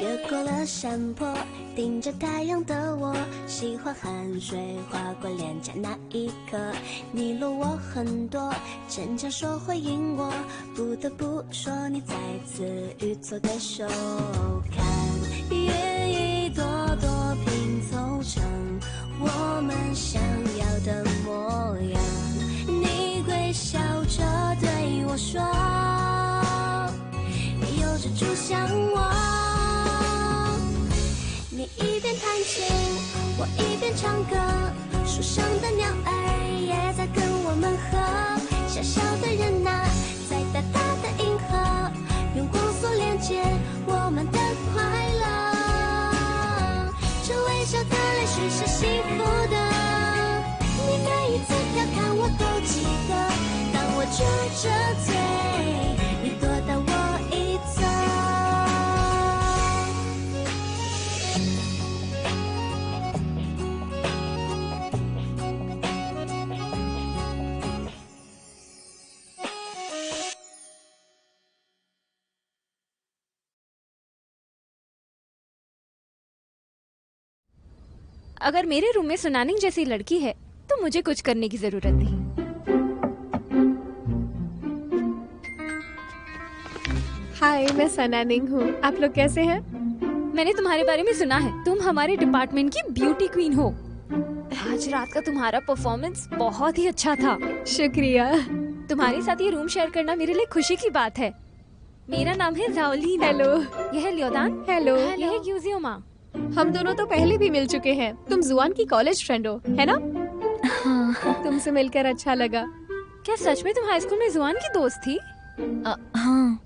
越过了山坡，盯着太阳的我，喜欢汗水划过脸颊那一刻，你落我很多，逞强说回应我，不得不说你再次与错对手，看云一朵朵拼凑成我们想要的模样，你微笑着对我说，有着主向我。你一边弹琴，我一边唱歌，树上的鸟儿也在跟我们和，小小的人呐，在大大的银河，用光速连接我们的快乐。这微笑的泪水是幸福的，你每一次调侃我都记得，当我撅着嘴，你躲到我一侧。अगर मेरे रूम में सुनानिंग जैसी लड़की है तो मुझे कुछ करने की जरूरत नहीं। हाय, मैं सनानिंग हूँ। आप लोग कैसे हैं? मैंने तुम्हारे बारे में सुना है, तुम हमारे डिपार्टमेंट की ब्यूटी क्वीन हो। आज रात का तुम्हारा परफॉर्मेंस बहुत ही अच्छा था। शुक्रिया। तुम्हारे साथ ये रूम शेयर करना मेरे लिए खुशी की बात है। मेरा नाम है जाओलीन। हेलो। यह है लियोदान। हेलो। यह है यूजियोमा। हम दोनों तो पहले भी मिल चुके हैं। तुम जुआन की कॉलेज फ्रेंड हो, है ना? हाँ। तुमसे मिलकर अच्छा लगा। क्या सच में तुम हाई स्कूल में जुआन की दोस्त थी? हाँ,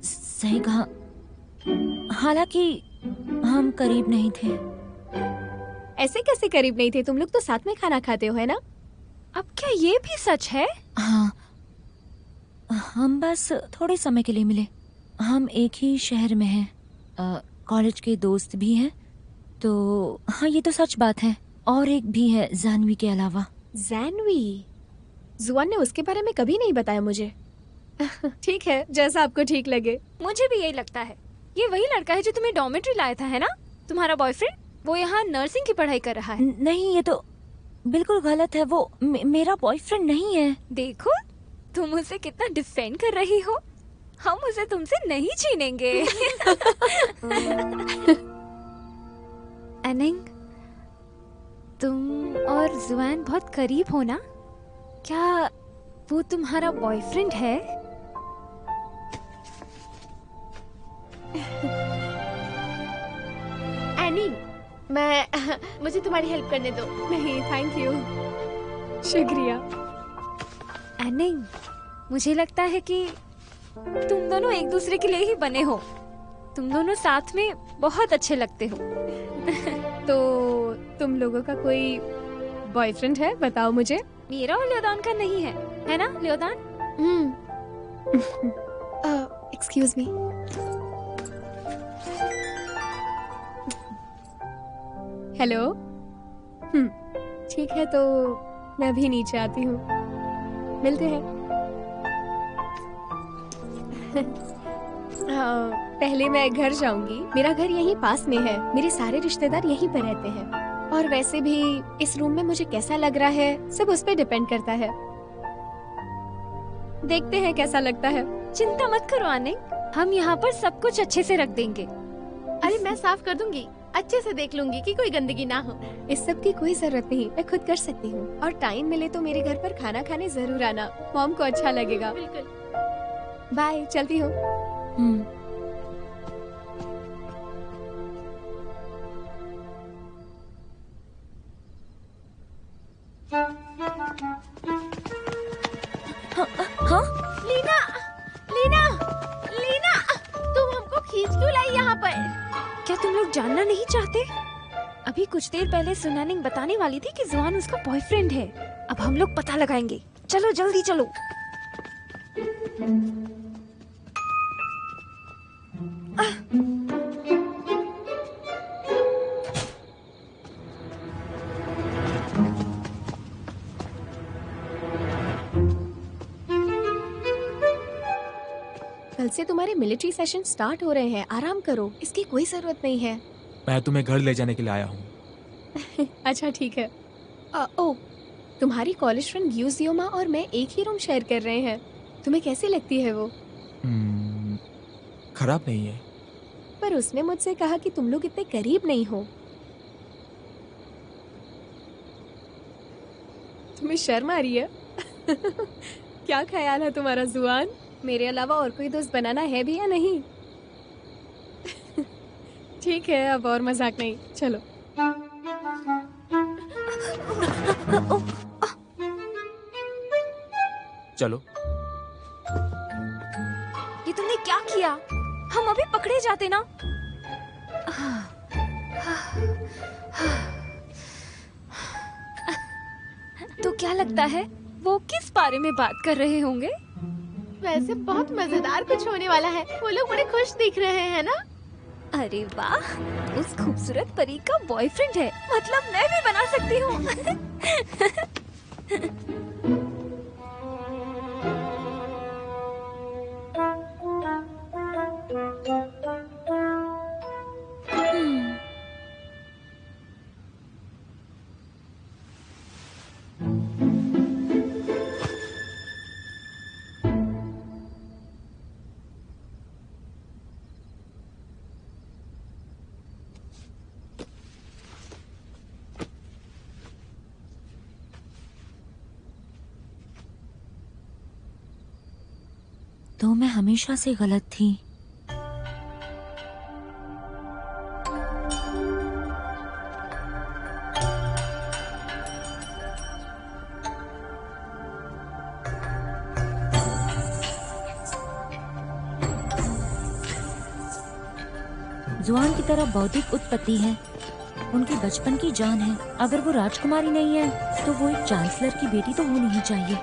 सही कहा। हालांकि हम करीब नहीं थे। ऐसे कैसे करीब नहीं थे? तुम लोग तो साथ में खाना खाते हो, है ना? अब क्या ये भी सच है? हाँ, हम बस थोड़े समय के लिए मिले। हम एक ही शहर में हैं, कॉलेज के दोस्त भी हैं, तो हाँ ये तो सच बात है। और एक भी है जानवी के अलावा। जानवी? जुआन ने उसके बारे में कभी नहीं बताया मुझे। ठीक है, जैसा आपको ठीक लगे। मुझे भी यही लगता है। ये वही लड़का है जो तुम्हें डॉर्मेट्री लाया था, है ना? तुम्हारा बॉयफ्रेंड? वो यहाँ नर्सिंग की पढ़ाई कर रहा है। नहीं, ये तो बिल्कुल गलत है। वो मेरा बॉयफ्रेंड नहीं है। देखो तुम उसे कितना डिफेंड कर रही हो। हम उसे तुमसे नहीं छीनेंगे। अनिंग, तुम और जुआन बहुत करीब हो ना? क्या वो तुम्हारा बॉयफ्रेंड है? एनी, मुझे तुम्हारी हेल्प करने दो। नहीं, थैंक यू। शुक्रिया। अनिंग, मुझे लगता है कि तुम दोनों एक दूसरे के लिए ही बने हो। तुम दोनों साथ में बहुत अच्छे लगते हो। तो तुम लोगों का कोई बॉयफ्रेंड है? बताओ मुझे। मेरा और लियोदान का नहीं है ना लियोदान? Excuse me. हेलो। ठीक है, तो मैं अभी नीचे आती हूँ, मिलते हैं। पहले मैं घर जाऊंगी। मेरा घर यहीं पास में है। मेरे सारे रिश्तेदार यहीं पर रहते हैं। और वैसे भी इस रूम में मुझे कैसा लग रहा है सब उस पर डिपेंड करता है। देखते हैं कैसा लगता है। चिंता मत करो अनिंग, हम यहाँ पर सब कुछ अच्छे से रख देंगे। अरे मैं साफ कर दूंगी, अच्छे से देख लूंगी कि कोई गंदगी ना हो। इस सब की कोई जरूरत नहीं, मैं खुद कर सकती हूँ। और टाइम मिले तो मेरे घर पर खाना खाने जरूर आना, मॉम को अच्छा लगेगा। बिल्कुल। बाय, चलती हूँ। हाँ? लीना, लीना, लीना, तुम हमको खींच क्यों लाई यहाँ पर? क्या तुम लोग जानना नहीं चाहते? अभी कुछ देर पहले सुनानिंग बताने वाली थी कि जुआन उसका बॉयफ्रेंड है। अब हम लोग पता लगाएंगे। चलो जल्दी चलो। कल से तुम्हारे मिलिट्री सेशन स्टार्ट हो रहे हैं, आराम करो, इसकी कोई जरूरत नहीं है। मैं तुम्हें घर ले जाने के लिए आया हूँ। अच्छा ठीक है। ओ, तुम्हारी कॉलेज फ्रेंड यूजियोमा और मैं एक ही रूम शेयर कर रहे हैं। तुम्हें कैसी लगती है वो? खराब नहीं है। पर उसने मुझसे कहा कि तुम लोग इतने करीब नहीं हो। तुम्हें शर्म आ रही है? क्या ख्याल है तुम्हारा जुआन? मेरे अलावा और कोई दोस्त बनाना है भी या नहीं? ठीक है, अब और मजाक नहीं, चलो। चलो। ये तुमने क्या किया? हम अभी पकड़े जाते ना। तो क्या लगता है वो किस बारे में बात कर रहे होंगे? वैसे बहुत मजेदार कुछ होने वाला है। वो लोग बड़े खुश दिख रहे हैं ना? अरे वाह, उस खूबसूरत परी का बॉयफ्रेंड है, मतलब मैं भी बना सकती हूँ। तो मैं हमेशा से गलत थी। जुआन की तरह बौद्धिक उत्पत्ति है, उनकी बचपन की जान है। अगर वो राजकुमारी नहीं है तो वो एक चांसलर की बेटी तो होनी ही चाहिए।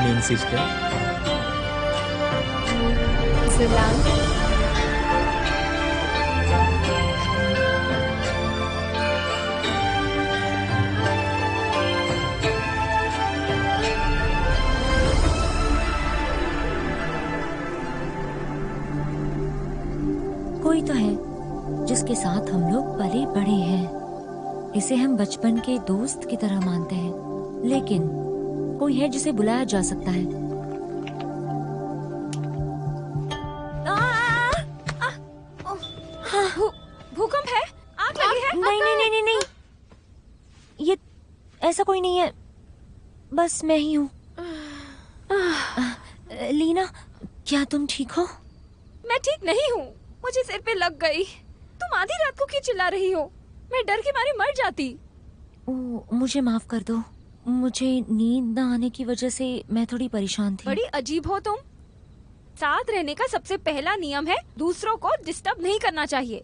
Main sister. जुलान। कोई तो है जिसके साथ हम लोग पले बड़े हैं। इसे हम बचपन के दोस्त की तरह मानते हैं, लेकिन कोई है जिसे बुलाया जा सकता है। भूकंप है, आग लगी है। नहीं नहीं नहीं नहीं नहीं, ये ऐसा कोई नहीं है, बस मैं ही हूँ। लीना, क्या तुम ठीक हो? मैं ठीक नहीं हूँ, मुझे सिर पे लग गई। तुम आधी रात को क्यों चिल्ला रही हो? मैं डर के मारे मर जाती। मुझे माफ कर दो, मुझे नींद न आने की वजह से मैं थोड़ी परेशान थी। बड़ी अजीब हो तुम। साथ रहने का सबसे पहला नियम है दूसरों को डिस्टर्ब नहीं करना चाहिए।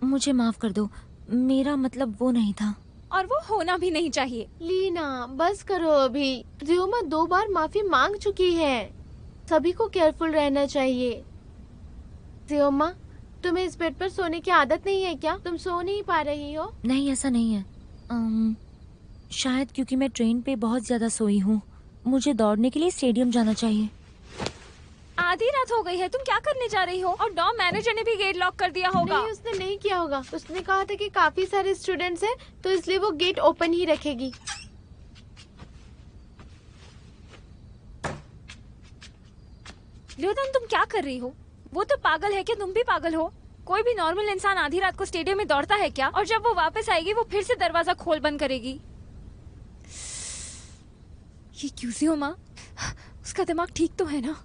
मुझे माफ कर दो, मेरा मतलब वो नहीं था। और वो होना भी नहीं चाहिए। लीना बस करो अभी। जियोमा 2 बार माफी मांग चुकी है। सभी को केयरफुल रहना चाहिए। जियोमा, तुम्हें इस बेड पर सोने की आदत नहीं है क्या? तुम सो नहीं पा रही हो? नहीं, ऐसा नहीं है। शायद क्योंकि मैं ट्रेन पे बहुत ज्यादा सोई हूँ। मुझे दौड़ने के लिए स्टेडियम जाना चाहिए। आधी रात हो गई है, तुम क्या करने जा रही हो? और डॉम मैनेजर ने भी गेट लॉक कर दिया होगा। नहीं, उसने नहीं किया होगा। उसने कहा था कि काफी सारे स्टूडेंट्स हैं, तो इसलिए वो गेट ओपन ही रखेगी। ल्योदन, तुम क्या कर रही हो? वो तो पागल है, क्या तुम भी पागल हो? कोई भी नॉर्मल इंसान आधी रात को स्टेडियम में दौड़ता है क्या? और जब वो वापस आएगी वो फिर से दरवाजा खोल बंद करेगी। ये यूजियोमा, उसका दिमाग ठीक तो है ना?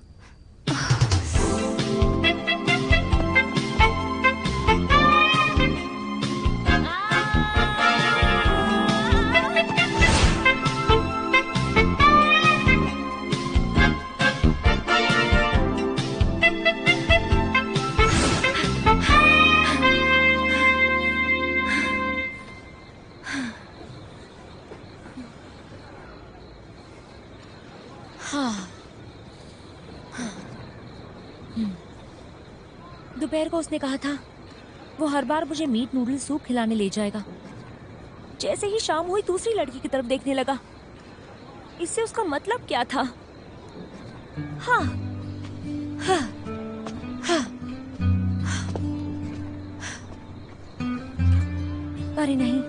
दोपहर को उसने कहा था वो हर बार मुझे मीट नूडल सूप खिलाने ले जाएगा। जैसे ही शाम हुई दूसरी लड़की की तरफ देखने लगा। इससे उसका मतलब क्या था? हाँ, हाँ, हाँ। अरे नहीं,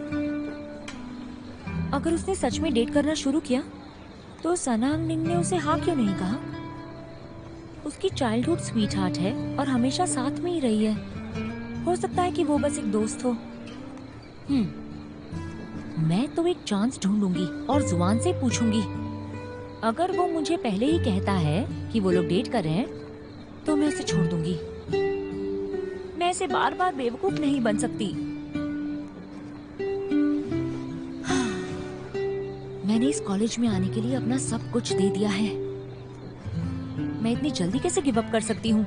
अगर उसने सच में डेट करना शुरू किया तो सनांग निंग ने उसे हाँ क्यों नहीं कहा? उसकी चाइल्डहुड स्वीट हार्ट है और हमेशा साथ में ही रही है। हो सकता है कि वो बस एक दोस्त हो। मैं तो एक चांस ढूंढूंगी और जुबान से पूछूंगी। अगर वो मुझे पहले ही कहता है कि वो लोग डेट कर रहे हैं तो मैं उसे छोड़ दूंगी। मैं ऐसे बार बार बेवकूफ नहीं बन सकती। मैंने इस कॉलेज में आने के लिए अपना सब कुछ दे दिया है। मैं इतनी जल्दी कैसे गिव अप कर सकती हूँ?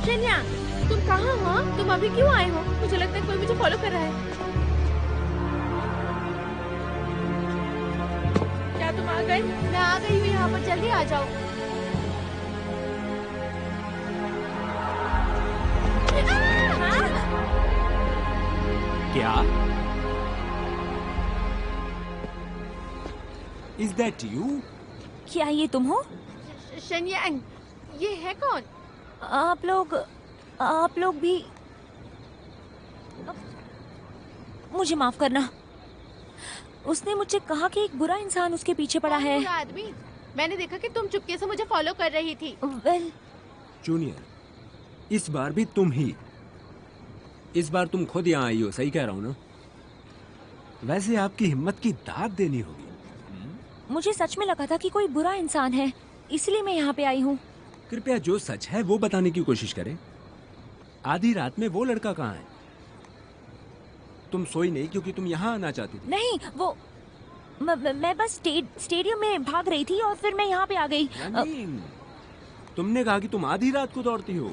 शन्या, तुम कहाँ हो? तुम अभी क्यों आए हो? मुझे लगता है कोई मुझे फॉलो कर रहा है। क्या तुम आ गए? मैं आ गई हूँ यहाँ पर, जल्दी आ जाओ। क्या? Is that you? क्या ये तुम हो? शन्यांग, ये है कौन? आप लोग भी मुझे माफ करना। उसने मुझे कहा कि एक बुरा इंसान उसके पीछे पड़ा है। बुरा आदमी? मैंने देखा कि तुम चुपके से मुझे फॉलो कर रही थी। वेल, जूनियर, इस बार भी तुम ही। इस बार तुम खुद यहाँ आई हो, सही कह रहा हूँ ना? वैसे आपकी हिम्मत की दाद देनी होगी। मुझे सच में लगा था कि कोई बुरा इंसान है, इसलिए मैं यहाँ पे आई हूँ। कृपया जो सच है वो बताने की कोशिश करें। आधी रात में वो लड़का कहाँ है? तुम सोई नहीं क्योंकि तुम यहाँ आना चाहती थी। नहीं, वो मैं बस स्टेडियम में भाग रही थी और फिर मैं यहाँ पे आ गई। नहीं, तुमने कहा कि तुम आधी रात को दौड़ती हो।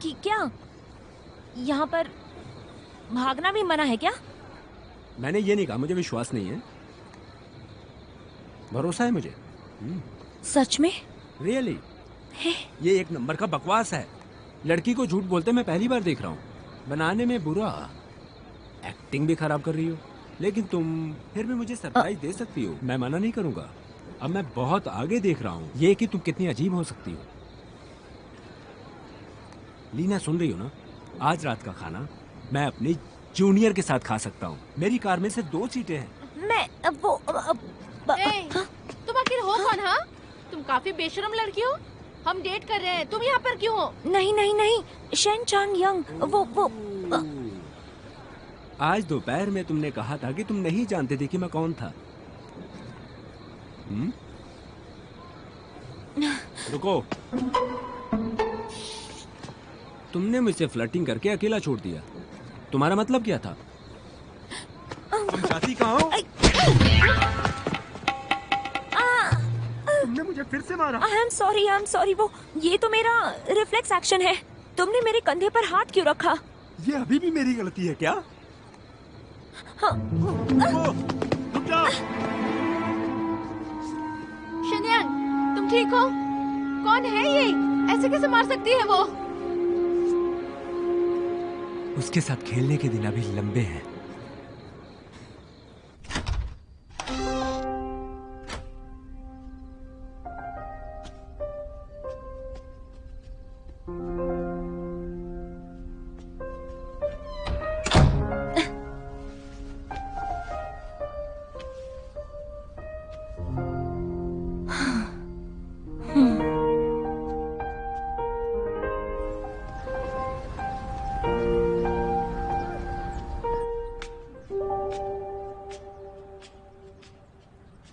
कि क्या यहाँ पर भागना भी मना है क्या? मैंने ये नहीं कहा, मुझे विश्वास नहीं है। भरोसा है मुझे। सच में? रियली? ये एक नंबर का बकवास है। लड़की को झूठ बोलते मैं पहली बार देख रहा हूँ। बनाने में बुरा, एक्टिंग भी खराब कर रही हो, लेकिन तुम फिर भी मुझे सरप्राइज दे सकती हो। मैं मना नहीं करूंगा। अब मैं बहुत आगे देख रहा हूँ ये कि तुम कितनी अजीब हो सकती हो। लीना, सुन रही हो ना? आज रात का खाना मैं अपने जूनियर के साथ खा सकता हूँ। मेरी कार में से 2 सीटें हैं। मैं तुम आखिर हो कौन? हाँ, तुम काफी बेशरम लड़की हो। हम डेट कर रहे हैं, तुम यहाँ पर क्यों हो? नहीं नहीं नहीं, शेन चांग यंग, वो आज दोपहर में तुमने कहा था कि तुम नहीं जानते थे कि मैं कौन था। रुको, तुमने मुझसे फ्लर्टिंग करके अकेला छोड़ दिया। तुम्हारा मतलब क्या था? तुम चाहती कहाँ हो? तुमने मुझे फिर से मारा। I am sorry. वो ये तो मेरा रिफ्लेक्स एक्शन है। तुमने मेरे कंधे पर हाथ क्यों रखा? ये अभी भी मेरी गलती है क्या? हाँ। रुक जाओ। शन्यांग, तुम ठीक हो? कौन है ये? ऐसे कैसे मार सकती है वो? उसके साथ खेलने के दिन अभी लंबे हैं।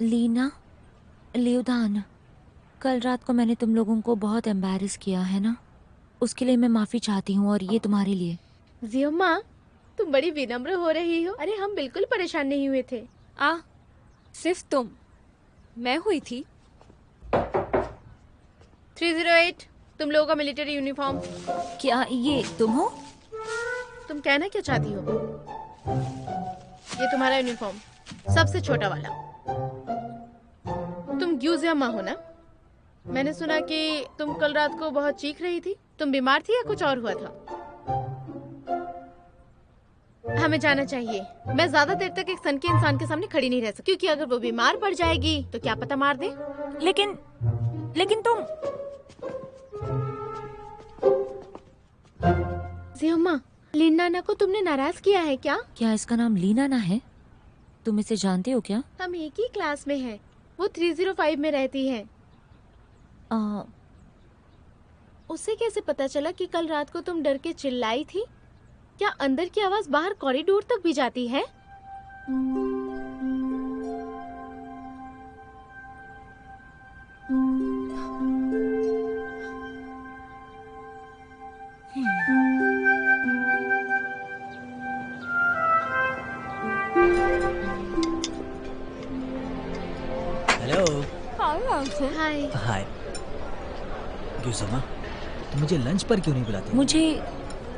लीना, लियोदान, कल रात को मैंने तुम लोगों को बहुत एम्बैरस किया है ना, उसके लिए मैं माफी चाहती हूँ और ये तुम्हारे लिए। जियोमा, तुम बड़ी विनम्र हो रही हो। अरे हम बिल्कुल परेशान नहीं हुए थे। सिर्फ तुम, मैं हुई थी। 308, तुम लोगों का मिलिट्री यूनिफॉर्म। क्या ये तुम हो? तुम कहना क्या चाहती हो? ये तुम्हारा यूनिफॉर्म, सबसे छोटा वाला। ग्यूजियामा हो ना? मैंने सुना कि तुम कल रात को बहुत चीख रही थी। तुम बीमार थी या कुछ और हुआ था? हमें जाना चाहिए। मैं ज्यादा देर तक एक सन के इंसान के सामने खड़ी नहीं रह सकती, क्योंकि अगर वो बीमार पड़ जाएगी तो क्या पता मार दे। लेकिन तुम जियोमा, लीना को तुमने नाराज किया है क्या? क्या इसका नाम लीना ना है? तुम इसे जानते हो क्या? हम एक ही क्लास में हैं। वो 305 में रहती है। उसे कैसे पता चला कि कल रात को तुम डर के चिल्लाई थी? क्या अंदर की आवाज बाहर कॉरिडोर तक भी जाती है? हेलो। हाय। हाय ग्यूजियामा, तुम मुझे लंच पर क्यों नहीं बुलाती? मुझे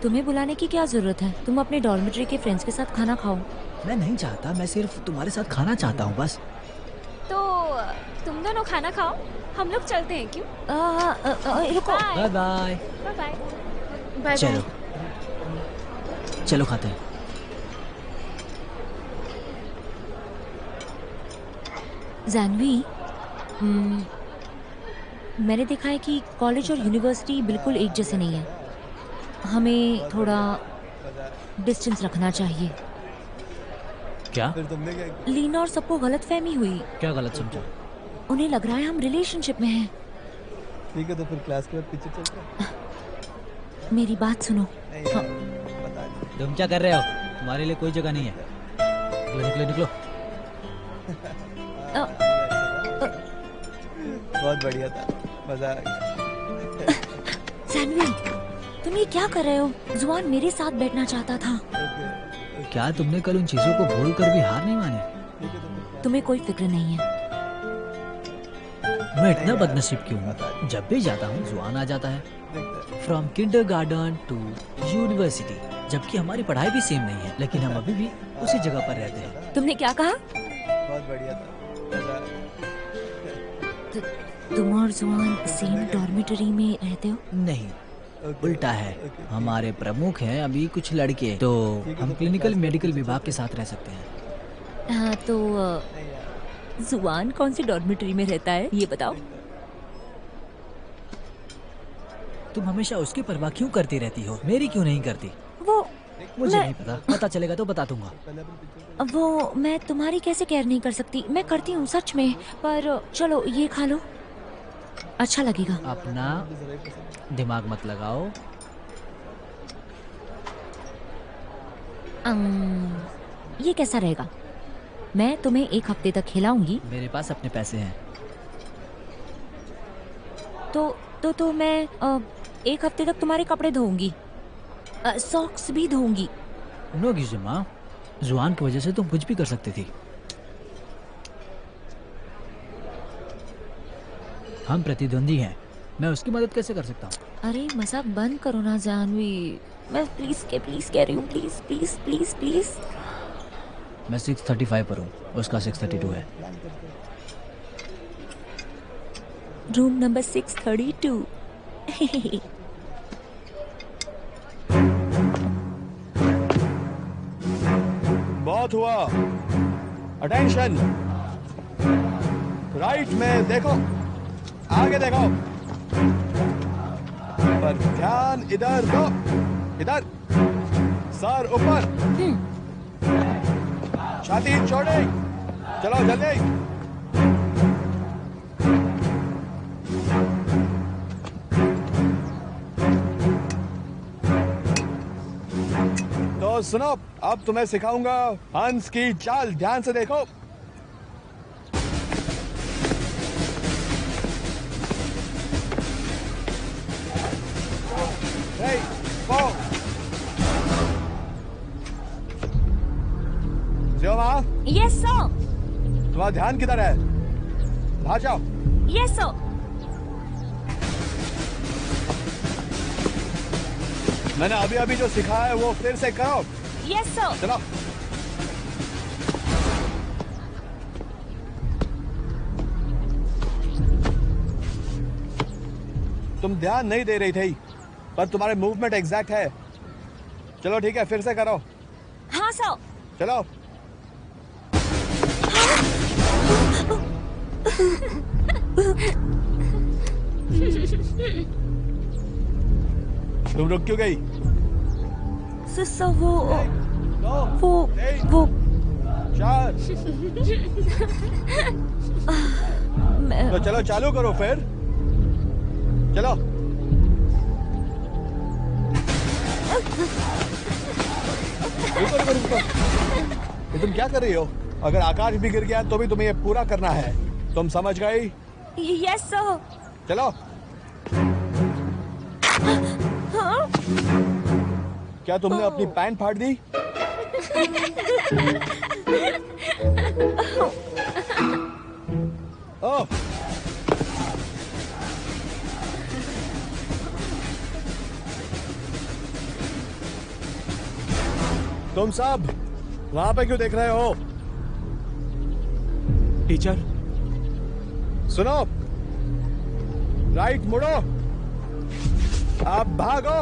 तुम्हें बुलाने की क्या जरूरत है? तुम अपने डॉर्मेट्री के फ्रेंड्स के साथ खाना खाओ। मैं नहीं चाहता, मैं सिर्फ तुम्हारे साथ खाना चाहता हूँ बस। तो तुम दोनों खाना खाओ, हम लोग चलते हैं। क्यों? रुको। Bye bye. Bye bye. Bye चलो बाय। चलो खाते हैं। जानवी, मैंने देखा है कि कॉलेज और यूनिवर्सिटी बिल्कुल एक जैसे नहीं है। हमें थोड़ा डिस्टेंस रखना चाहिए। क्या? लीना और सबको गलतफहमी हुई। क्या गलत समझा? उन्हें लग रहा है हम रिलेशनशिप में हैं। ठीक है, तो फिर क्लास के बाद पीछे चलते हैं। मेरी बात सुनो। हाँ। तुम क्या कर रहे हो? तुम्हारे लिए कोई जगह नहीं है। निकलो निकलो निकलो। बहुत बढ़िया था, मजा आ गया। जानवी, तुम ये क्या कर रहे हो? जुआन मेरे साथ बैठना चाहता था। क्या तुमने कल उन चीजों को भूल कर भी हार नहीं माने? तुम्हें कोई फिक्र नहीं है। मैं इतना बदनसीब क्यों हूँ? जब भी जाता हूँ जुआन आ जाता है। फ्रॉम किंडरगार्टन टू यूनिवर्सिटी, जबकि हमारी पढ़ाई भी सेम नहीं है, लेकिन हम अभी भी उसी जगह पर रहते हैं। तुमने क्या कहा? बहुत बढ़िया था, मजा आ गया। तुम और जुआन सेम डॉर्मेटरी में रहते हो? नहीं, उल्टा है। हमारे प्रमुख हैं अभी कुछ लड़के, तो हम क्लिनिकल मेडिकल विभाग के साथ रह सकते हैं। हाँ, तो जुआन कौन सी डॉर्मेटरी में रहता है ये बताओ। तुम हमेशा उसकी परवाह क्यों करती रहती हो? मेरी क्यों नहीं करती? वो मुझे नहीं पता, पता चलेगा तो बता दूंगा। मैं तुम्हारी कैसे केयर नहीं कर सकती? मैं करती हूँ सच में। पर चलो ये खा लो, अच्छा लगेगा। अपना दिमाग मत लगाओ। ये कैसा रहेगा? मैं तुम्हें एक हफ्ते तक खिलाऊंगी। मेरे पास अपने पैसे हैं। तो मैं एक हफ्ते तक तुम्हारे कपड़े धोऊंगी, सॉक्स भी धोऊंगी। नो गिजुमा, जुआन की वजह से तुम कुछ भी कर सकती थी। हम प्रतिद्वंदी हैं, मैं उसकी मदद कैसे कर सकता हूँ? अरे मजाक बंद करो ना जानवी। मैं प्लीज कह रही हूँ, प्लीज प्लीज प्लीज प्लीज। मैं 635 पर हूँ, उसका 632 है। Room number 632। बहुत हुआ, अटेंशन, राइट में देखो, आगे देखो, पर ध्यान इधर दो, इधर, सर ऊपर, छाती चौड़ी, चलो जल्दी। तो सुनो, अब तुम्हें सिखाऊंगा हंस की चाल, ध्यान से देखो। Yes sir. तुम्हारा ध्यान किधर है? बाहर जाओ। Yes sir. मैंने अभी अभी जो सिखाया है वो फिर से करो। Yes sir. चलो। तुम ध्यान नहीं दे रही थी, पर तुम्हारे मूवमेंट एग्जैक्ट है। चलो ठीक है, फिर से करो। हाँ सर। चलो। तुम रुक क्यों गई? सर वो 4। तो चलो चालू करो फिर। चलो। रुको। ये तुम क्या कर रही हो? अगर आकाश भी गिर गया तो भी तुम्हें ये पूरा करना है। तुम समझ गई? Yes sir. चलो। क्या तुमने अपनी पैंट फाड़ दी? ओह, तुम सब वहां पे क्यों देख रहे हो? टीचर, सुनो, राइट मुड़ो, आप भागो।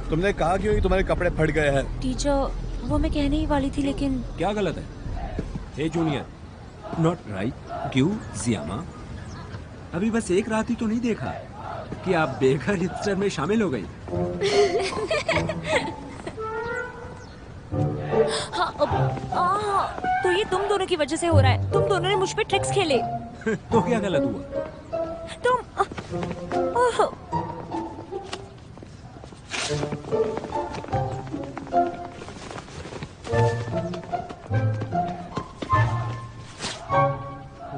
तुमने कहा क्यों तुम्हारे कपड़े फट गए हैं? टीचर, वो मैं कहने ही वाली थी लेकिन। क्या गलत है? हे जूनियर, नॉट राइट। क्यों जियामा? अभी बस एक रात ही तो नहीं देखा कि आप बेघर हिपस्टर में शामिल हो गई। तो ये तुम दोनों की वजह से हो रहा है। तुम दोनों ने मुझ पे ट्रिक्स खेले। तो क्या गलत हुआ? तुम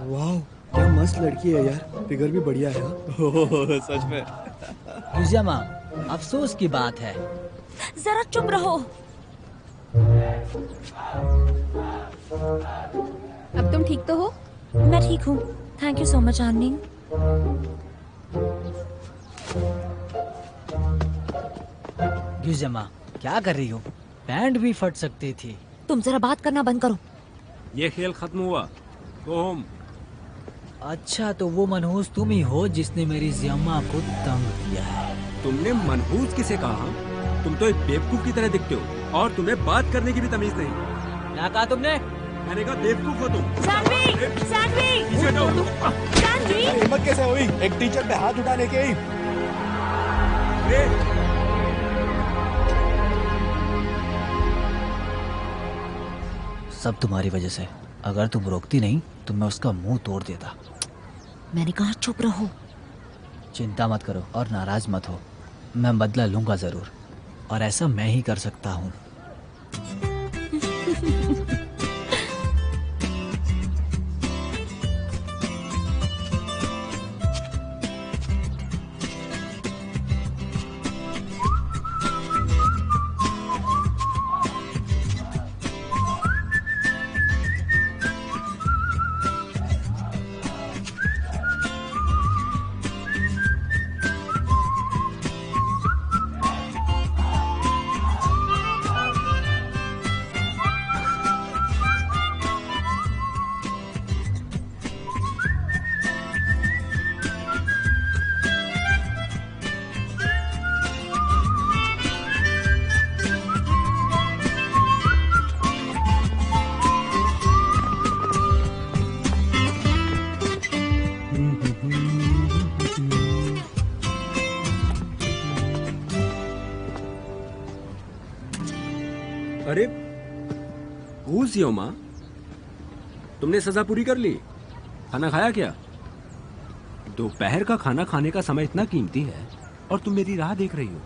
वाह, क्या मस्त लड़की है यार, फिगर भी बढ़िया है। ओह, सच में। युजियामा, अफसोस की बात है। जरा चुप रहो। अब तुम ठीक तो हो? मैं ठीक हूँ, थैंक यू सो मच आर्निंग। युजियामा, क्या कर रही हो? पैंट भी फट सकती थी। तुम जरा बात करना बंद करो। ये खेल खत्म हुआ, गो होम। अच्छा, तो वो मनहूस तुम ही हो जिसने मेरी जियामा को तंग किया है। तुमने मनहूस किसे कहा? तुम तो एक बेवकूफ की तरह दिखते हो और तुम्हें बात करने की भी तमीज नहीं। क्या कहा तुमने? मैंने कहा बेवकूफ हो तुम। जानवी, जानवी, पीछे हटो। जानवी। हिम्मत कैसे हुई एक टीचर पे हाथ उठाने की? सब तुम्हारी वजह से। अगर तुम रोकती नहीं तो मैं उसका मुंह तोड़ देता। मैंने कहा चुप रहो। चिंता मत करो और नाराज मत हो, मैं बदला लूंगा जरूर, और ऐसा मैं ही कर सकता हूँ। अरे जियामा, तुमने सजा पूरी कर ली? खाना खाया क्या? दोपहर का खाना खाने का समय इतना कीमती है और तुम मेरी राह देख रही हो।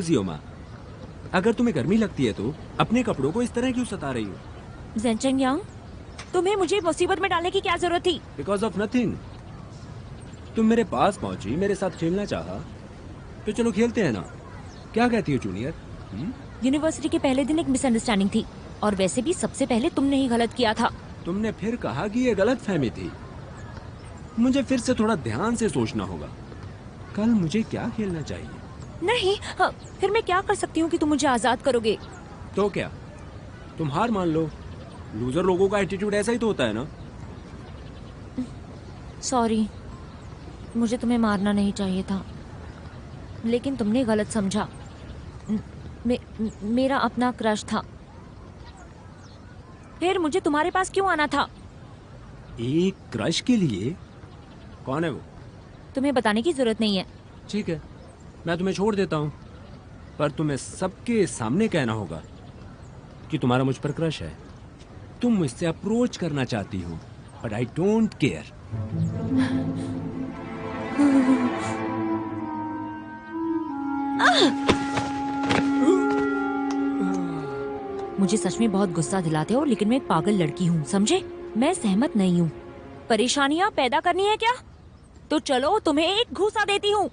जियामा, अगर तुम्हें गर्मी लगती है तो अपने कपड़ों को इस तरह क्यों सता रही हो? ज़ेंचेंग यांग, तुम्हें मुझे मुसीबत में डालने की क्या जरूरत थी? Because of nothing. तुम मेरे पास पहुंची, मेरे साथ खेलना चाहा, तो चलो खेलते हैं ना। क्या कहती हो जूनियर? यूनिवर्सिटी के पहले दिन एक मिसअंडरस्टैंडिंग थी, और वैसे भी सबसे पहले तुमने ही गलत किया था। तुमने फिर कहा कि ये गलत फहमी थी। मुझे फिर से थोड़ा ध्यान से सोचना होगा। कल मुझे क्या खेलना चाहिए? नहीं, फिर मैं क्या कर सकती हूँ कि तुम मुझे आजाद करोगे? तो क्या, तुम हार मान लो। लूजर लोगों का एटीट्यूड ऐसा ही तो होता है ना। सॉरी, मुझे तुम्हें मारना नहीं चाहिए था, लेकिन तुमने गलत समझा। मेरा अपना क्रश था। फिर मुझे तुम्हारे पास क्यों आना था? एक क्रश के लिए? कौन है वो? तुम्हें बताने की जरूरत नहीं है। ठीक है, मैं तुम्हें छोड़ देता हूँ, पर तुम्हें सबके सामने कहना होगा कि तुम्हारा मुझ पर क्रश है। तुम मुझसे अप्रोच करना चाहती हो, बट आई डोंट केयर। मुझे सच में बहुत गुस्सा दिलाते हो, लेकिन मैं एक पागल लड़की हूँ, समझे? मैं सहमत नहीं हूँ। परेशानियाँ पैदा करनी है क्या? तो चलो तुम्हें एक घूसा देती हूँ।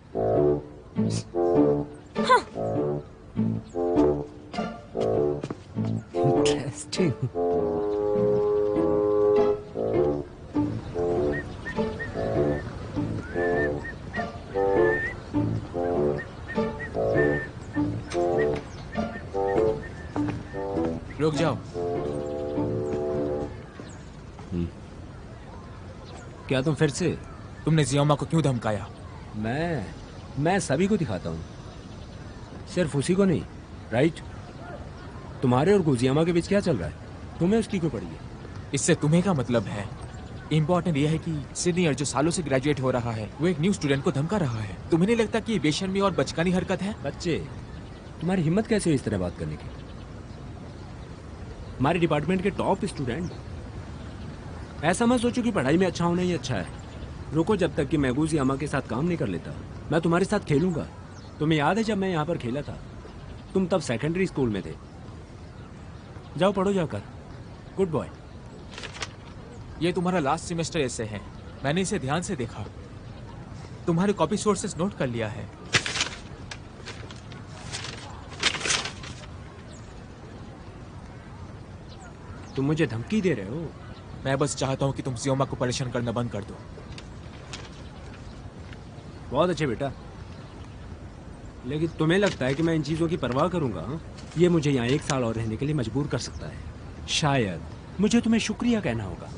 हाँ। इंटरेस्टिंग। रुक जाओ। क्या तुम फिर से? तुमने जियोमा को क्यों धमकाया? मैं सभी को दिखाता हूँ, सिर्फ उसी को नहीं। राइट? तुम्हारे और गुजियामा के बीच क्या चल रहा है? तुम्हें उसकी क्यों पड़ी है? इससे तुम्हें क्या मतलब है? इम्पोर्टेंट यह है कि सीनियर जो सालों से ग्रेजुएट हो रहा है, वो एक न्यू स्टूडेंट को धमका रहा है। तुम्हें नहीं लगता कि ये बेशर्मी और बचकानी हरकत है? बच्चे, तुम्हारी हिम्मत कैसे हुई इस तरह बात करने की? हमारे डिपार्टमेंट के टॉप स्टूडेंट। ऐसा मत सोचो कि पढ़ाई में अच्छा होना ही अच्छा है। रुको जब तक कि मैं गुजियामा के साथ काम नहीं कर लेता। मैं तुम्हारे साथ खेलूंगा। तुम्हें याद है जब मैं यहाँ पर खेला था? तुम तब सेकेंडरी स्कूल में थे। जाओ पढ़ो जाकर। Good boy. ये तुम्हारा लास्ट सेमेस्टर ऐसे है। मैंने इसे ध्यान से देखा। तुम्हारे कॉपी सोर्सेस नोट कर लिया है। तुम मुझे धमकी दे रहे हो? मैं बस चाहता हूँ कि तुम जियोमा को परेशान करना बंद कर दो। बहुत अच्छे बेटा, लेकिन तुम्हें लगता है कि मैं इन चीजों की परवाह करूंगा? ये मुझे यहाँ 1 साल और रहने के लिए मजबूर कर सकता है। शायद मुझे तुम्हें शुक्रिया कहना होगा।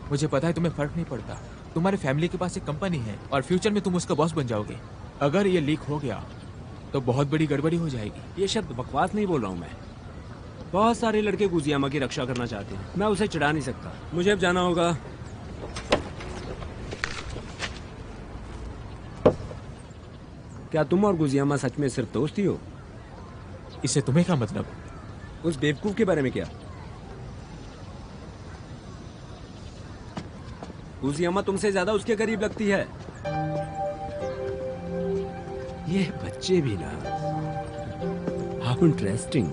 मुझे पता है तुम्हें फर्क नहीं पड़ता। तुम्हारे फैमिली के पास एक कंपनी है और फ्यूचर में तुम उसका बॉस बन जाओगे। अगर ये लीक हो गया तो बहुत बड़ी गड़बड़ी हो जाएगी। ये शब्द बकवास नहीं बोल रहा हूँ मैं। बहुत सारे लड़के गुजियामा की रक्षा करना चाहते हैं। मैं उसे चिढ़ा नहीं सकता। मुझे अब जाना होगा। क्या तुम और गुजियामा सच में सिर्फ दोस्त ही हो? इससे तुम्हें क्या मतलब? उस बेवकूफ के बारे में क्या? गुजियामा तुमसे ज्यादा उसके करीब लगती है। ये बच्चे भी ना। How interesting.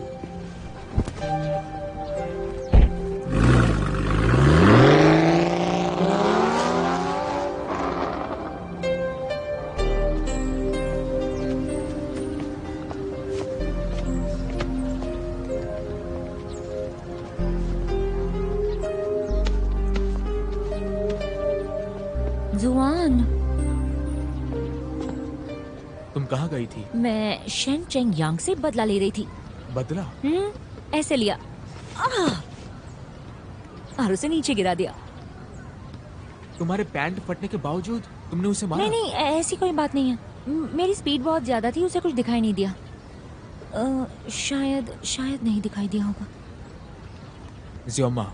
जुआन, तुम कहाँ गई थी? मैं शेन चेंग यांग से बदला ले रही थी। बदला? ऐसे लिया और उसे नीचे गिरा दिया। तुम्हारे पैंट फटने के बावजूद तुमने उसे मारा? नहीं, ऐसी कोई बात नहीं है। मेरी स्पीड बहुत ज्यादा थी, उसे कुछ दिखाई नहीं दिया। शायद नहीं दिखाई दिया होगा। जियोमा,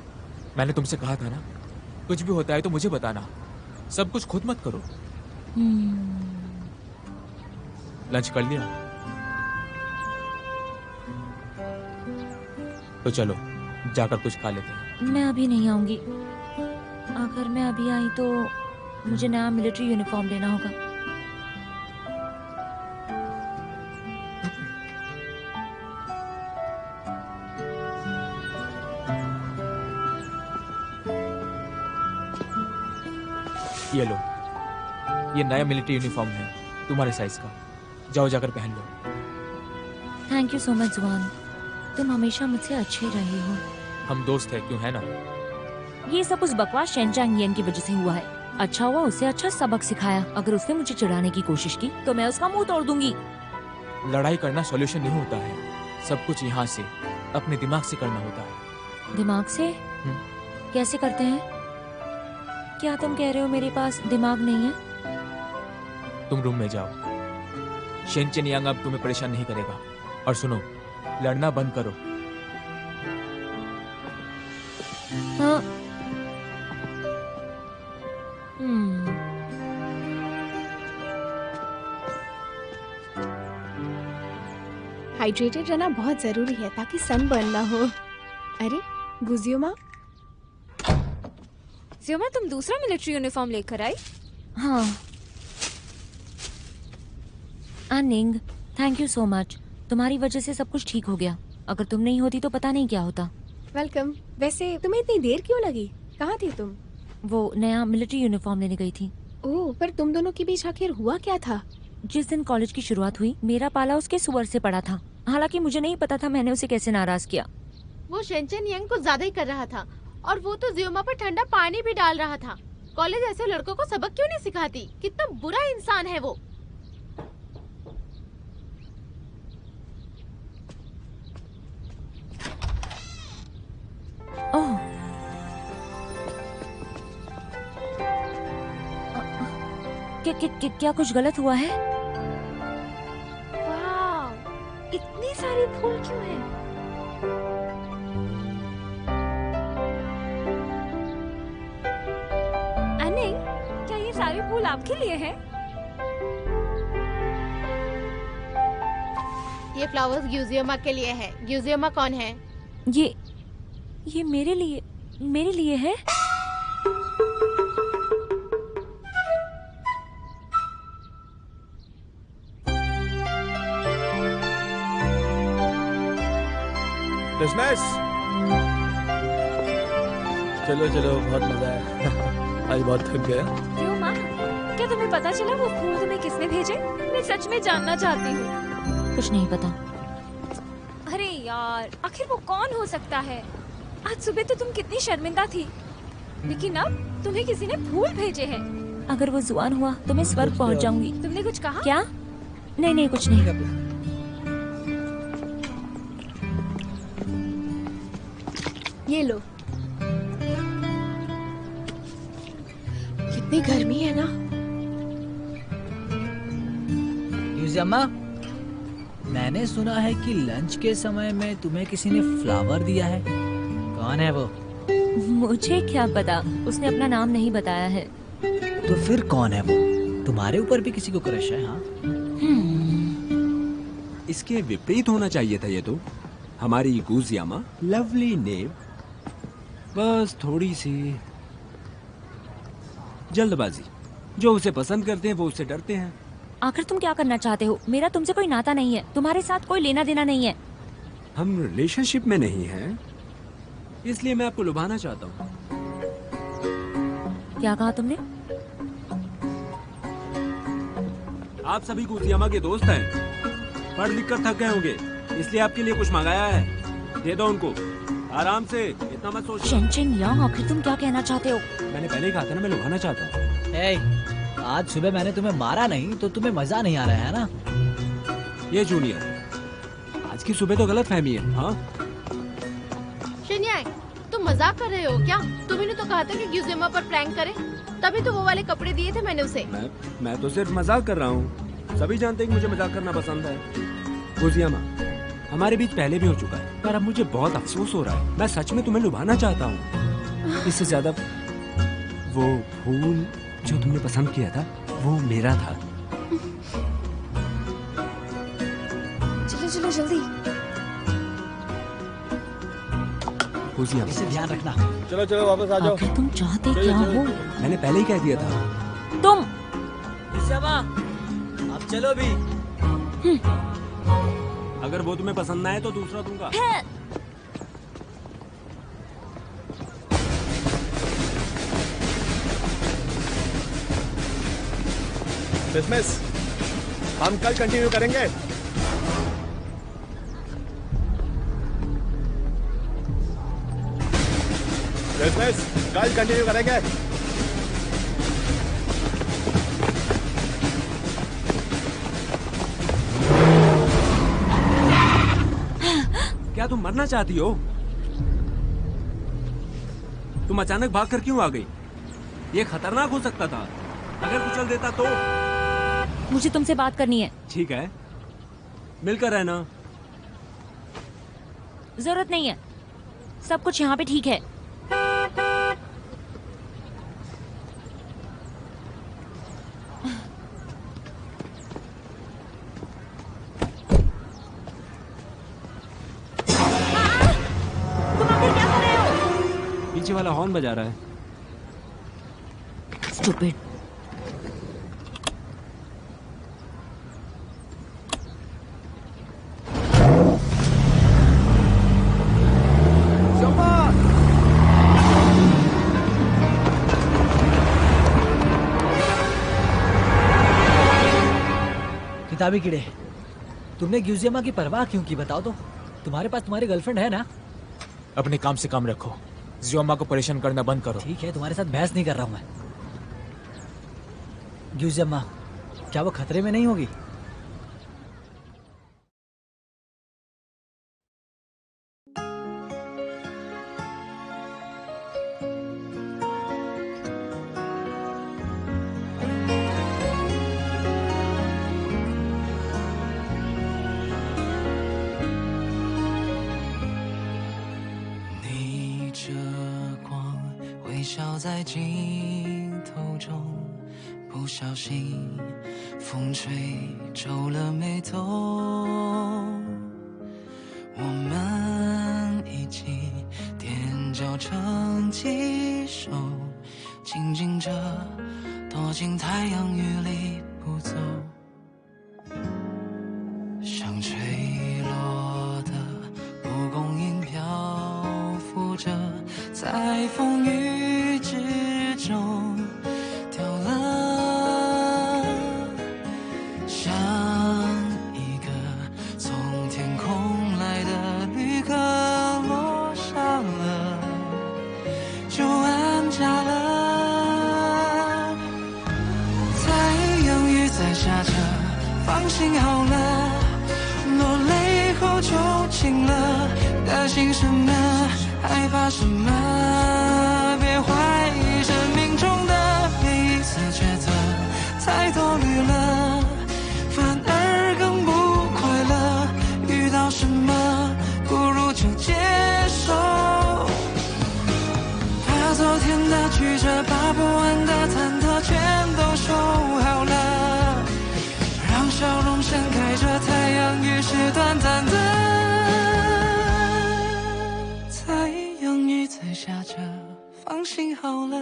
मैंने तुमसे कहा था ना, कुछ भी होता है तो मुझे बताना। सब कुछ खुद मत करो। लंच कर लिया? तो चलो जाकर कुछ खा लेते हैं। मैं अभी नहीं आऊंगी। अगर मैं अभी आई तो मुझे नया मिलिट्री यूनिफॉर्म लेना होगा। ये लो, ये नया मिलिट्री यूनिफॉर्म है तुम्हारे साइज का। जाओ जाकर पहन लो। थैंक यू सो मच जुआन, तुम हमेशा मुझसे अच्छे रहे हो। हम दोस्त हैं, क्यों है ना? ये सब उस बकवास शेनचांग येन की वजह से हुआ है। अच्छा हुआ उसे अच्छा सबक सिखाया। अगर उसने मुझे चिढ़ाने की कोशिश की तो मैं उसका मुंह तोड़ दूंगी। लड़ाई करना सॉल्यूशन नहीं होता है। सब कुछ यहाँ से अपने दिमाग से करना होता है। दिमाग से? कैसे करते हैं? क्या तुम कह रहे हो मेरे पास दिमाग नहीं है? तुम रूम में जाओ। शेनचेन यांग अब तुम्हें परेशान नहीं करेगा। और सुनो, लड़ना बंद करो। हाँ। हाइड्रेटेड रहना बहुत जरूरी है ताकि सनबर्न ना हो। अरे गुजियोमा, जियोमा तुम दूसरा मिलिट्री यूनिफॉर्म लेकर आई? हाँ। अनिंग, थैंक यू सो मच। तुम्हारी वजह से सब कुछ ठीक हो गया। अगर तुम नहीं होती तो पता नहीं क्या होता। वेलकम। वैसे तुम्हें इतनी देर क्यों लगी? कहाँ थी तुम? वो नया मिलिट्री यूनिफॉर्म लेने गई थी। ओह, पर तुम दोनों के बीच आखिर हुआ क्या था? जिस दिन कॉलेज की शुरुआत हुई, मेरा पाला उसके सुअर से पड़ा था। हालांकि मुझे नहीं पता था मैंने उसे कैसे नाराज किया। वो शेनचेन यांग को ज्यादा ही कर रहा था और वो तो जियोमा पर ठंडा पानी भी डाल रहा था। कॉलेज ऐसे लड़कों को सबक क्यों नहीं सिखाती? कितना बुरा इंसान है वो। ओह, क्या कुछ गलत हुआ है? वाह, इतनी सारी फूल क्यों हैं? अनिंग, क्या ये सारे फूल आपके लिए हैं? ये फ्लावर्स ग्यूजियोमा के लिए है। ग्यूजियोमा कौन है? ये मेरे लिए है। डिसमिस। चलो चलो, बहुत मजा है। आज बहुत थक गया। क्यों माँ? क्या तुम्हें पता चला वो फूल तुम्हें किसने भेजे? मैं सच में जानना चाहती हूँ। कुछ नहीं पता। अरे यार, आखिर वो कौन हो सकता है? आज सुबह तो तुम कितनी शर्मिंदा थी, लेकिन अब तुम्हें किसी ने फूल भेजे हैं। अगर वो जुआन हुआ तो मैं स्वर्ग पहुंच जाऊंगी। तुमने कुछ कहा? क्या? नहीं, कुछ नहीं। ये लो। कितनी गर्मी है ना। यूजियामा, मैंने सुना है कि लंच के समय में तुम्हें किसी ने फ्लावर दिया है। कौन है वो? मुझे क्या पता, उसने अपना नाम नहीं बताया है। तो फिर कौन है वो? तुम्हारे ऊपर भी किसी को क्रश है? हाँ, इसके विपरीत होना चाहिए था ये तो। हमारी गुजियामा, लवली नेम, बस थोड़ी सी जल्दबाजी। जो उसे पसंद करते हैं वो उससे डरते हैं। आखिर तुम क्या करना चाहते हो? मेरा तुमसे कोई नाता नहीं है, तुम्हारे साथ कोई लेना देना नहीं है। हम रिलेशनशिप में नहीं हैं, इसलिए मैं आपको लुभाना चाहता हूँ। क्या कहा तुमने? आप सभी गुजियामा के दोस्त हैं। पढ़ लिख कर थक गए होंगे, इसलिए आपके लिए कुछ मंगाया है। दे दो उनको। आराम से, इतना मत सोचो। शेनचेन यांग, आखिर तुम क्या कहना चाहते हो? मैंने पहले ही कहा था ना, मैं लुभाना चाहता हूँ। hey, आज सुबह मैंने तुम्हें मारा नहीं तो तुम्हें मजा नहीं आ रहा है ना? ये जूनियर, आज की सुबह तो गलत फहमी है। हाँ, शेनयांग, तुम मजाक कर रहे हो क्या? तुम्ही ने तो कहा था कि ग्यूजियोमा पर प्रैंक करें, तभी तो वो वाले कपड़े दिए थे मैंने उसे। मैं तो सिर्फ मजाक कर रहा हूँ। सभी जानते हैं कि मुझे मजाक करना पसंद है। गुजियामा, हमारे बीच पहले भी हो चुका है, पर अब मुझे बहुत अफसोस हो रहा है। मैं सच में तुम्हें लुभाना चाहता हूँ। इससे ज्यादा वो फूल जो तुमने पसंद किया था वो मेरा था। चलो चलो जल्दी। गुजियामा, इसे ध्यान रखना। चलो चलो, वापस आ जाओ। आखिर तुम चाहते क्या हो? मैंने पहले ही कह दिया था। तुम यूजियामा, अब चलो भी। अगर वो तुम्हें पसंद ना आए तो दूसरा दूंगा। डिसमिस। हम कल कंटिन्यू करेंगे। डिसमिस, कल कंटिन्यू करेंगे। क्या तुम मरना चाहती हो? तुम अचानक भाग कर क्यों आ गई? ये खतरनाक हो सकता था। अगर कुचल देता तो। मुझे तुमसे बात करनी है। ठीक है, मिलकर रहना। जरूरत नहीं है, सब कुछ यहाँ पे ठीक है। पीछे वाला हॉर्न बजा रहा है। स्टूपिड। किताबी कीड़े, तुमने ग्यूजियमा की परवाह क्यों की? बताओ तो। तुम्हारे पास तुम्हारी गर्लफ्रेंड है ना? अपने काम से काम रखो, जियोमा को परेशान करना बंद करो। ठीक है, तुम्हारे साथ बहस नहीं कर रहा हूं मैं। ग्यूजियमा, क्या वो खतरे में नहीं होगी?在镜头中，不小心风吹皱了眉头。我们一起踮脚成几首，静静着躲进太阳雨里不走。像吹落的蒲公英漂浮着，在风雨之中掉了，像一个从天空来的旅客落下了，就安家了。太阳雨在下着，放心好了，落泪后就晴了，担心什么？害怕什么？别怀疑生命中的每一次抉择，太多虑了，反而更不快乐。遇到什么，不如就接受。把昨天的曲折，把不完的忐忑，全都收好了，让笑容盛开着。太阳雨是短暂的。在下着，放心好了，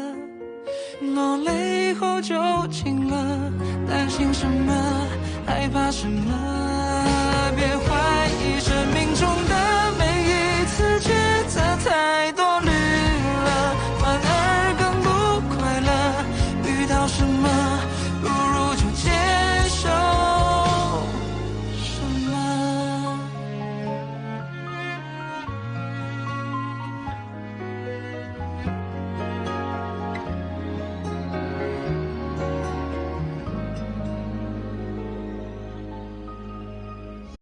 落泪后就晴了，担心什么？害怕什么？